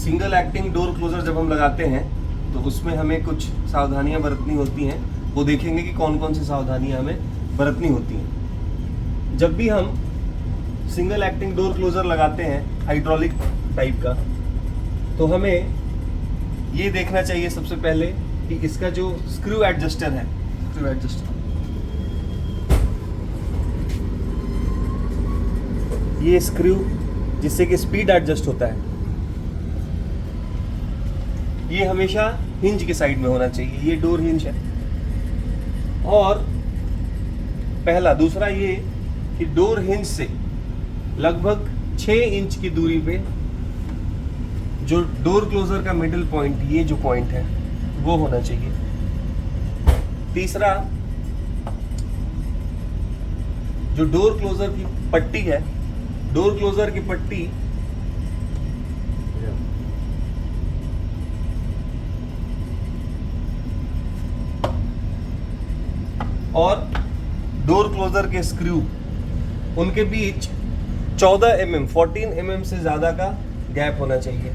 Single acting door closer जब हम लगाते हैं तो उसमें हमें कुछ सावधानियां बरतनी होती हैं। वो देखेंगे कि कौन कौन सी सावधानियां हमें बरतनी होती हैं। जब भी हम सिंगल एक्टिंग डोर क्लोजर लगाते हैं हाइड्रोलिक टाइप का, तो हमें ये देखना चाहिए सबसे पहले कि इसका जो स्क्रू एडजस्टर है, स्क्रू एडजस्टर, ये स्क्रू जिससे कि स्पीड एडजस्ट होता है, ये हमेशा हिंज के साइड में होना चाहिए। ये डोर हिंज है। और पहला, दूसरा ये कि डोर हिंज से लगभग 6 इंच की दूरी पे जो डोर क्लोजर का मिडिल पॉइंट, ये जो पॉइंट है वो होना चाहिए। तीसरा, जो डोर क्लोजर की पट्टी है, डोर क्लोजर की पट्टी और डोर क्लोजर के स्क्रू, उनके बीच 14 mm 14 mm से ज्यादा का गैप होना चाहिए।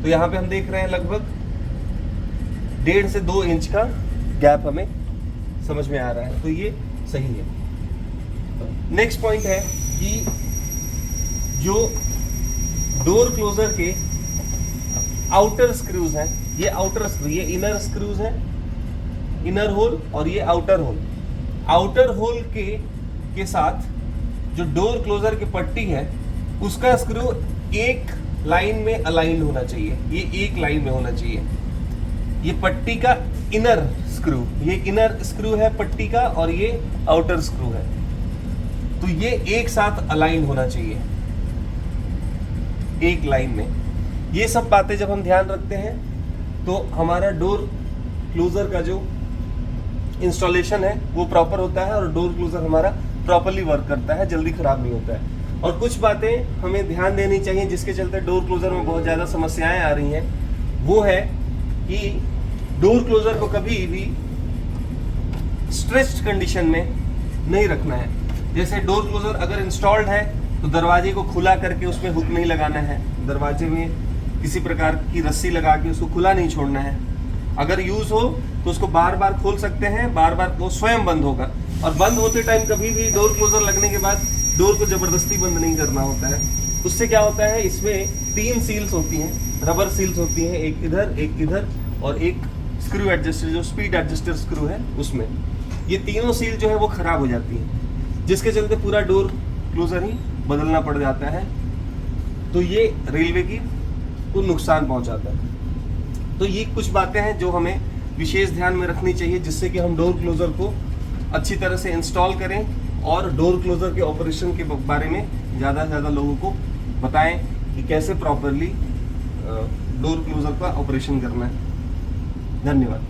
तो यहाँ पे हम देख रहे हैं लगभग 1.5 से 2 इंच का गैप हमें समझ में आ रहा है, तो ये सही है। नेक्स्ट पॉइंट है कि जो डोर क्लोजर के आउटर स्क्रूज हैं, ये आउटर स्क्रू, ये इनर स्क्रूज हैं, इनर होल, और ये आउटर होल। आउटर होल के साथ जो डोर क्लोजर की पट्टी है उसका स्क्रू एक लाइन में अलाइन होना चाहिए। ये एक लाइन में होना चाहिए। ये पट्टी का इनर स्क्रू, ये इनर स्क्रू है पट्टी का, और ये आउटर स्क्रू है। तो ये एक साथ अलाइन होना चाहिए एक लाइन में। ये सब बातें जब हम ध्यान रखते हैं तो हमारा डोर क्लोजर का जो इंस्टॉलेशन है वो प्रॉपर होता है और डोर क्लोजर हमारा प्रॉपरली वर्क करता है, जल्दी खराब नहीं होता है। और कुछ बातें हमें ध्यान देनी चाहिए जिसके चलते डोर क्लोजर में बहुत ज़्यादा समस्याएं आ रही हैं। वो है कि डोर क्लोजर को कभी भी स्ट्रेच्ड कंडीशन में नहीं रखना है। जैसे डोर क्लोजर अगर इंस्टॉल्ड है तो दरवाजे को खुला करके उसमें हुक नहीं लगाना है, दरवाजे में किसी प्रकार की रस्सी लगा के उसको खुला नहीं छोड़ना है। अगर यूज हो तो उसको बार बार खोल सकते हैं, बार बार वो स्वयं बंद होगा। और बंद होते टाइम कभी भी डोर क्लोजर लगने के बाद डोर को जबरदस्ती बंद नहीं करना होता है। उससे क्या होता है, इसमें 3 सील्स होती हैं, रबर सील्स होती हैं, एक इधर और एक स्क्रू एडजस्टर, जो स्पीड एडजस्टर स्क्रू है उसमें। ये तीनों सील जो है वो खराब हो जाती है, जिसके चलते पूरा डोर क्लोजर ही बदलना पड़ जाता है। तो ये रेलवे की को नुकसान पहुंचाता है। तो ये कुछ बातें हैं जो हमें विशेष ध्यान में रखनी चाहिए, जिससे कि हम डोर क्लोजर को अच्छी तरह से इंस्टॉल करें और डोर क्लोजर के ऑपरेशन के बारे में ज़्यादा से ज़्यादा लोगों को बताएं कि कैसे प्रॉपरली डोर क्लोजर का ऑपरेशन करना है। धन्यवाद।